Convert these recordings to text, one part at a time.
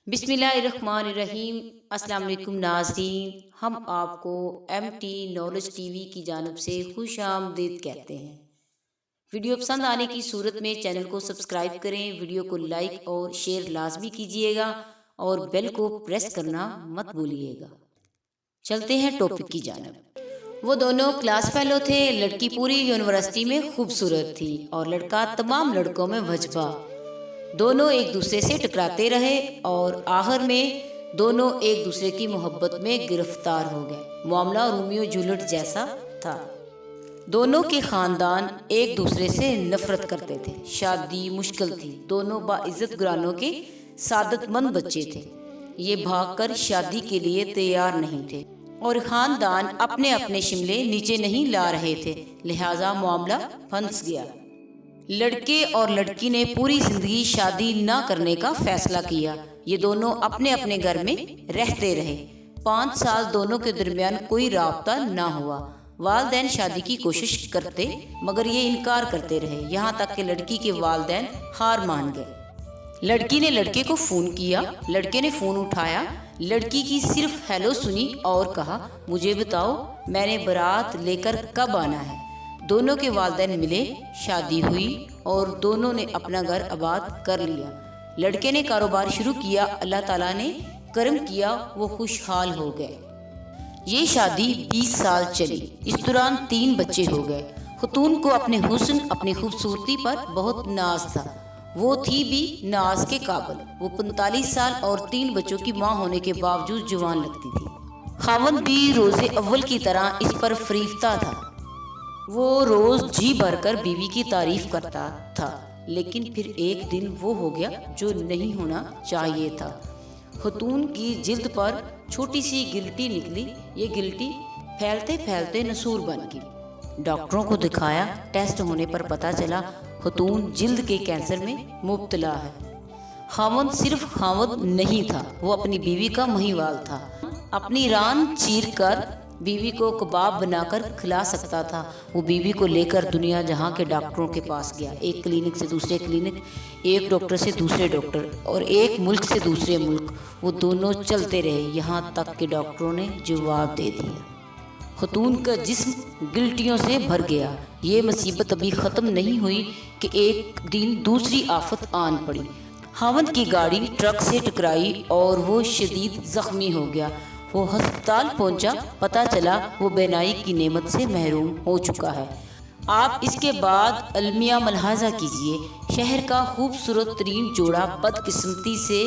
بسم اللہ الرحمن الرحیم۔ السلام علیکم ناظرین، ہم آپ کو M T knowledge T V کی جانب سے خوش آمدید کہتے ہیں۔ ویڈیو پسند آنے کی صورت میں چینل کو سبسکرائب کریں، ویڈیو کو لائک اور شیئر لازمی کیجیے گا اور بیل کو پریس کرنا مت بھولیے گا۔ چلتے ہیں ٹاپک کی جانب۔ وہ دونوں کلاس فیلو تھے۔ لڑکی پوری یونیورسٹی میں خوبصورت تھی اور لڑکا تمام لڑکوں میں وجبہ۔ دونوں ایک دوسرے سے ٹکراتے رہے اور آخر میں دونوں ایک دوسرے کی محبت میں گرفتار ہو گئے۔ معاملہ رومیو جولیٹ جیسا تھا۔ دونوں کے خاندان ایک دوسرے سے نفرت کرتے تھے۔ شادی مشکل تھی۔ دونوں باعزت گھرانوں کے سعادت مند بچے تھے۔ یہ بھاگ کر شادی کے لیے تیار نہیں تھے اور خاندان اپنے اپنے شملے نیچے نہیں لا رہے تھے، لہٰذا معاملہ پھنس گیا۔ لڑکے اور لڑکی نے پوری زندگی شادی نہ کرنے کا فیصلہ کیا۔ یہ دونوں اپنے اپنے گھر میں رہتے رہے۔ 5 سال دونوں کے درمیان کوئی رابطہ نہ ہوا۔ والدین شادی کی کوشش کرتے مگر یہ انکار کرتے رہے، یہاں تک کہ لڑکی کے والدین ہار مان گئے۔ لڑکی نے لڑکے کو فون کیا، لڑکے نے فون اٹھایا، لڑکی کی صرف ہیلو سنی اور کہا، مجھے بتاؤ میں نے بارات لے کر کب آنا ہے۔ دونوں کے والدین ملے، شادی ہوئی اور دونوں نے اپنا گھر آباد کر لیا۔ لڑکے نے کاروبار شروع کیا، اللہ تعالیٰ نے کرم کیا، وہ خوشحال ہو گئے۔ یہ شادی 20 سال چلی۔ اس دوران 3 بچے ہو گئے۔ خاتون کو اپنے حسن، اپنی خوبصورتی پر بہت ناز تھا۔ وہ تھی بھی ناز کے قابل۔ وہ 45 سال اور 3 بچوں کی ماں ہونے کے باوجود جوان لگتی تھی۔ خاوند بھی روز اول کی طرح اس پر فریفتہ تھا۔ وہ روز جی بھر کر بیوی کی تعریف کرتا تھا، لیکن پھر ایک دن وہ ہو گیا جو نہیں ہونا چاہیے تھا۔ خاتون کی جلد پر چھوٹی سی گلٹی نکلی۔ یہ گلٹی پھیلتے پھیلتے نسور بن گئی۔ ڈاکٹروں کو دکھایا، ٹیسٹ ہونے پر پتہ چلا خاتون جلد کے کینسر میں مبتلا ہے۔ خاوند صرف خاوند نہیں تھا، وہ اپنی بیوی کا مہیوال تھا۔ اپنی ران چیر کر بیوی کو کباب بنا کر کھلا سکتا تھا۔ وہ بیوی کو لے کر دنیا جہاں کے ڈاکٹروں کے پاس گیا، ایک کلینک سے دوسرے کلینک، ایک ڈاکٹر سے دوسرے ڈاکٹر اور ایک ملک سے دوسرے ملک۔ وہ دونوں چلتے رہے یہاں تک کہ ڈاکٹروں نے جواب دے دیا۔ خاتون کا جسم گلٹیوں سے بھر گیا۔ یہ مصیبت ابھی ختم نہیں ہوئی کہ ایک دن دوسری آفت آن پڑی۔ خاوند کی گاڑی ٹرک سے ٹکرائی اور وہ شدید زخمی ہو گیا۔ وہ ہسپتال پہنچا، پتہ چلا وہ بینائی کی نعمت سے محروم ہو چکا ہے۔ آپ اس کے بعد المیہ ملاحظہ کیجئے، شہر کا خوبصورت ترین جوڑا بدقسمتی سے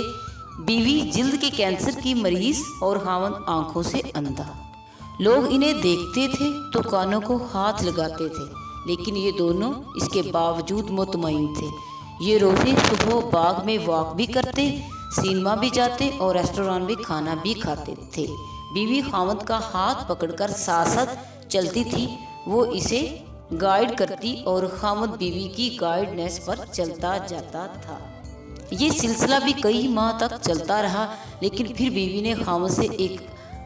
بیوی جلد کے کینسر کی مریض اور خاوند آنکھوں سے اندھا۔ لوگ انہیں دیکھتے تھے تو کانوں کو ہاتھ لگاتے تھے، لیکن یہ دونوں اس کے باوجود مطمئن تھے۔ یہ روزے صبح باغ میں واک بھی کرتے، سینما بھی جاتے اور ریسٹوران میں کھانا بھی کھاتے تھے۔ بیوی خاوند کا ہاتھ پکڑ کر ساتھ ساتھ چلتی تھی، وہ اسے گائیڈ کرتی اور خاوند بیوی کی گائیڈنس پر چلتا جاتا تھا۔ یہ سلسلہ بھی کئی ماہ تک چلتا رہا، لیکن پھر بیوی نے خاوند سے ایک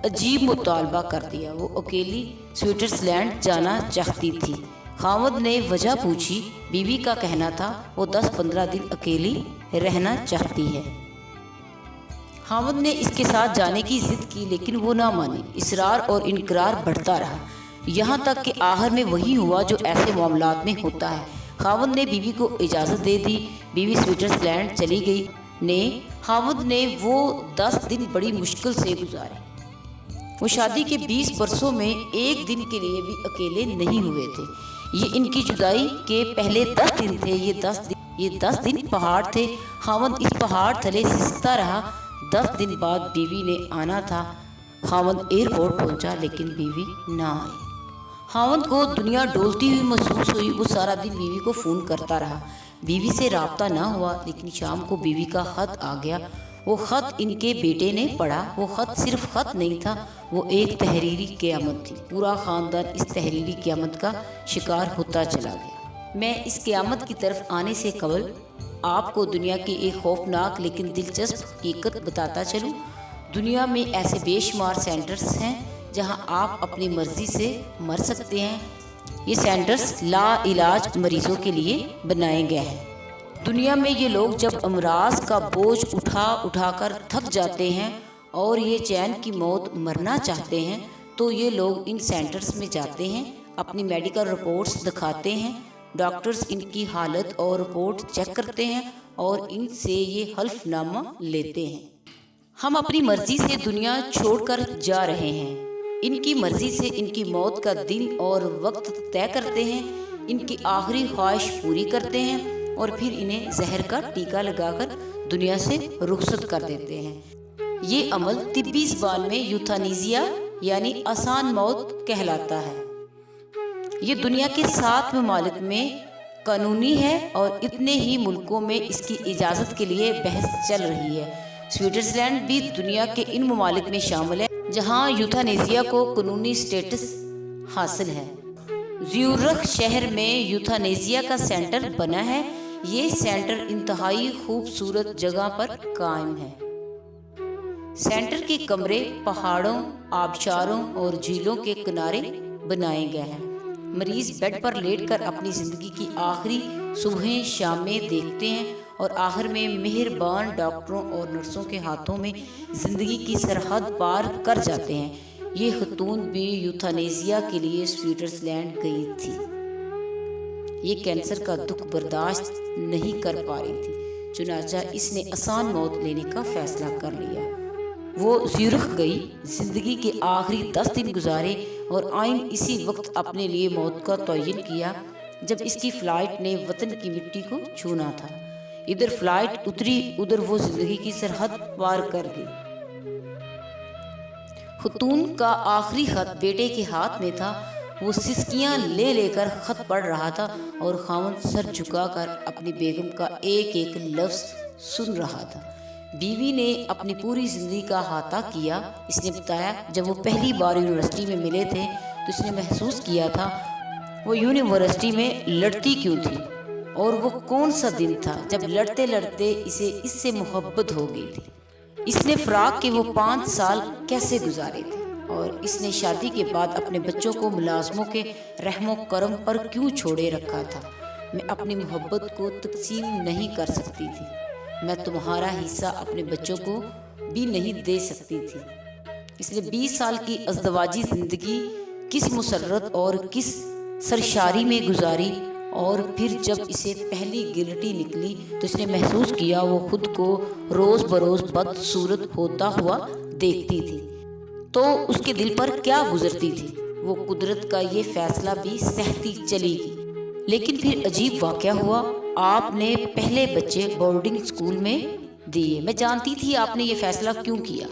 عجیب مطالبہ کر دیا۔ وہ اکیلی سوئٹزرلینڈ جانا چاہتی تھی۔ خاوند نے وجہ پوچھی، بیوی کا کہنا تھا وہ 10-15 دن اکیلی رہنا چاہتی ہے۔ خاوند نے اس کے ساتھ جانے کی ضد کی، لیکن وہ نہ مانی۔ اصرار اور انکرار بڑھتا رہا، یہاں تک کہ آخر میں وہی ہوا جو ایسے معاملات میں ہوتا ہے۔ خاوند نے بیوی کو اجازت دے دی، بیوی سوئٹزرلینڈ چلی گئی۔ خاوند نے وہ 10 دن بڑی مشکل سے گزارے۔ وہ شادی کے 20 برسوں میں ایک دن کے لیے بھی اکیلے نہیں ہوئے تھے۔ یہ ان کی جدائی کے پہلے 10 دن تھے۔ یہ 10 دن پہاڑ تھے۔ خاوند اس پہاڑ تلے سستا رہا۔ 10 دن بعد بیوی نے آنا تھا۔ خاوند ایئرپورٹ پہنچا لیکن بیوی نہ آئی۔ خاوند کو دنیا ڈولتی ہوئی محسوس ہوئی۔ وہ سارا دن بیوی کو فون کرتا رہا، بیوی سے رابطہ نہ ہوا، لیکن شام کو بیوی کا خط آ گیا۔ وہ خط ان کے بیٹے نے پڑھا۔ وہ خط صرف خط نہیں تھا، وہ ایک تحریری قیامت تھی۔ پورا خاندان اس تحریری قیامت کا شکار ہوتا چلا گیا۔ میں اس قیامت کی طرف آنے سے قبل آپ کو دنیا کی ایک خوفناک لیکن دلچسپ حقیقت بتاتا چلوں۔ دنیا میں ایسے بے شمار سینٹرز ہیں جہاں آپ اپنی مرضی سے مر سکتے ہیں۔ یہ سینٹرز لا علاج مریضوں کے لیے بنائے گئے ہیں۔ دنیا میں یہ لوگ جب امراض کا بوجھ اٹھا کر تھک جاتے ہیں اور یہ چین کی موت مرنا چاہتے ہیں تو یہ لوگ ان سینٹرز میں جاتے ہیں، اپنی میڈیکل رپورٹس دکھاتے ہیں، ڈاکٹرز ان کی حالت اور رپورٹ چیک کرتے ہیں اور ان سے یہ حلف نامہ لیتے ہیں۔ ہم اپنی مرضی سے دنیا چھوڑ کر جا رہے ہیں، ان کی مرضی سے ان کی موت کا دن اور وقت طے کرتے ہیں، ان کی آخری خواہش پوری کرتے ہیں اور پھر انہیں زہر کا ٹیکہ لگا کر دنیا سے رخصت کر دیتے ہیں۔ یہ عمل طبی زبان میں یوتھانیزیا یعنی آسان موت کہلاتا ہے۔ یہ دنیا کے 7 ممالک میں قانونی ہے اور اتنے ہی ملکوں میں اس کی اجازت کے لیے بحث چل رہی ہے۔ سوئٹزرلینڈ بھی دنیا کے ان ممالک میں شامل ہے جہاں یوتھانیزیا کو قانونی سٹیٹس حاصل ہے۔ زیورخ شہر میں یوتھانیزیا کا سینٹر بنا ہے۔ یہ سینٹر انتہائی خوبصورت جگہ پر قائم ہے۔ سینٹر کے کمرے پہاڑوں، آبشاروں اور جھیلوں کے کنارے بنائے گئے ہیں۔ مریض بیڈ پر لیٹ کر اپنی زندگی کی آخری صبحیں شامیں دیکھتے ہیں اور آخر میں مہربان ڈاکٹروں اور نرسوں کے ہاتھوں میں زندگی کی سرحد پار کر جاتے ہیں۔ یہ خاتون بھی یوتھانیزیا کے لیے سوئٹزرلینڈ گئی تھی۔ یہ کینسر کا دکھ برداشت نہیں کر پا رہی تھی، چنانچہ اس نے آسان موت لینے کا فیصلہ کر لیا۔ وہ زیورخ گئی، زندگی کے آخری 10 دن گزارے اور عین اسی وقت اپنے لیے موت کا تعین کیا جب اس کی فلائٹ نے وطن کی مٹی کو چھونا تھا۔ ادھر فلائٹ اتری، ادھر وہ زندگی کی سرحد پار کر گئی۔ خاتون کا آخری خط بیٹے کے ہاتھ میں تھا۔ وہ سسکیاں لے لے کر خط پڑھ رہا تھا اور خاوند سر جھکا کر اپنی بیگم کا ایک ایک لفظ سن رہا تھا۔ بیوی نے اپنی پوری زندگی کا احاطہ کیا۔ اس نے بتایا جب وہ پہلی بار یونیورسٹی میں ملے تھے تو اس نے محسوس کیا تھا وہ یونیورسٹی میں لڑتی کیوں تھی اور وہ کون سا دن تھا جب لڑتے لڑتے اسے اس سے محبت ہو گئی تھی۔ اس نے فراق کے وہ 5 سال کیسے گزارے تھے اور اس نے شادی کے بعد اپنے بچوں کو ملازموں کے رحم و کرم پر کیوں چھوڑے رکھا تھا۔ میں اپنی محبت کو تقسیم نہیں کر سکتی تھی، میں تمہارا حصہ اپنے بچوں کو بھی نہیں دے سکتی تھی۔ اس نے 20 سال کی ازدواجی زندگی کس مسرت اور کس سرشاری میں گزاری اور پھر جب اسے پہلی گلٹی نکلی تو اس نے محسوس کیا وہ خود کو روز بروز بدصورت ہوتا ہوا دیکھتی تھی تو اس کے دل پر کیا گزرتی تھی۔ وہ قدرت کا یہ فیصلہ بھی سہتی چلی گئی۔ لیکن پھر عجیب واقعہ ہوا، آپ نے پہلے بچے بورڈنگ اسکول میں دیے۔ میں جانتی تھی آپ نے یہ فیصلہ کیوں کیا۔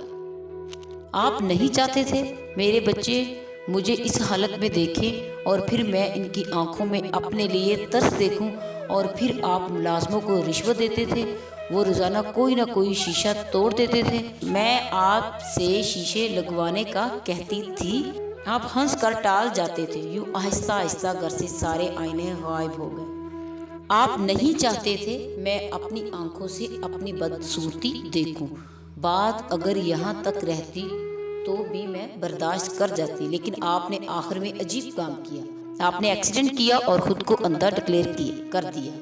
آپ نہیں چاہتے تھے میرے بچے مجھے اس حالت میں دیکھیں اور پھر میں ان کی آنکھوں میں اپنے لیے ترس دیکھوں، اور پھر آپ ملازموں کو رشوت دیتے تھے، وہ روزانہ کوئی نہ کوئی شیشہ توڑ دیتے تھے۔ میں آپ سے شیشے لگوانے کا کہتی تھی، آپ ہنس کر ٹال جاتے تھے۔ یوں آہستہ آہستہ گھر سے سارے آئینے غائب ہو گئے۔ آپ نہیں چاہتے تھے میں اپنی آنکھوں سے اپنی بدصورتی دیکھوں۔ بات اگر یہاں تک رہتی تو بھی میں برداشت کر جاتی، لیکن آپ نے آخر میں عجیب کام کیا۔ آپ نے ایکسیڈنٹ کیا اور خود کو اندھا ڈکلیئر کر دیا۔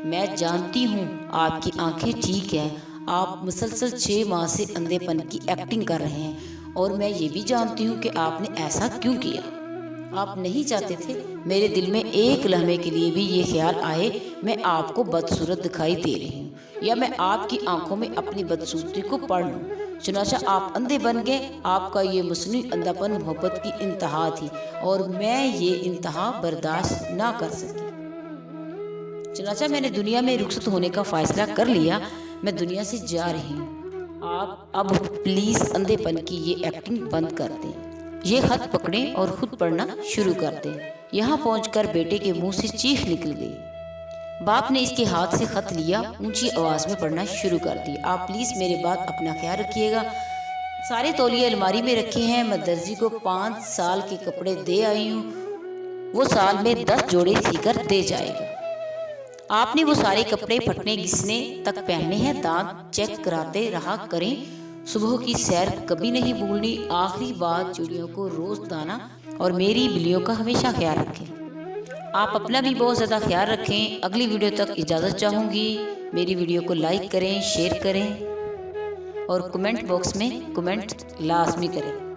میں جانتی ہوں آپ کی آنکھیں ٹھیک ہیں، آپ مسلسل 6 ماہ سے اندھے پن کی ایکٹنگ کر رہے ہیں، اور میں یہ بھی جانتی ہوں کہ آپ نے ایسا کیوں کیا۔ آپ نہیں چاہتے تھے میرے دل میں ایک لمحے کے لیے بھی یہ خیال آئے میں آپ کو بدصورت دکھائی دے رہی ہوں یا میں آپ کی آنکھوں میں اپنی بدصورتی کو پڑھ لوں۔ چنانچہ آپ اندھے بن گئے۔ آپ کا یہ مصنوعی اندھا پن محبت کی انتہا تھی اور میں یہ انتہا برداشت نہ کر سکی۔ چنانچہ میں نے دنیا میں رخصت ہونے کا فیصلہ کر لیا۔ میں دنیا سے جا رہی ہوں۔ آپ اب پلیز اندھے پن کی یہ ایکٹنگ بند کر دیں، یہ خط پکڑیں اور خود پڑھنا شروع کر دیں۔ یہاں پہنچ کر بیٹے کے منہ سے چیخ نکل گئی۔ باپ نے اس کے ہاتھ سے خط لیا، اونچی آواز میں پڑھنا شروع کر دی۔ آپ پلیز میرے بات اپنا خیال رکھیے گا۔ سارے تولیے الماری میں رکھے ہیں۔ میں درزی کو 5 سال کے کپڑے دے آئی ہوں، وہ سال میں 10 جوڑے سی کر دے جائے گا۔ آپ نے وہ سارے کپڑے پھٹنے گھسنے تک پہننے ہیں۔ دانت چیک کراتے رہا کریں، صبح کی سیر کبھی نہیں بھولنی۔ آخری بات، چڑیوں کو روز دانا اور میری بلیوں کا ہمیشہ خیال رکھیں۔ آپ اپنا بھی بہت زیادہ خیال رکھیں. اگلی ویڈیو تک اجازت چاہوں گی. میری ویڈیو کو لائک کریں، شیئر کریں اور کمنٹ باکس میں کمنٹ لازمی کریں.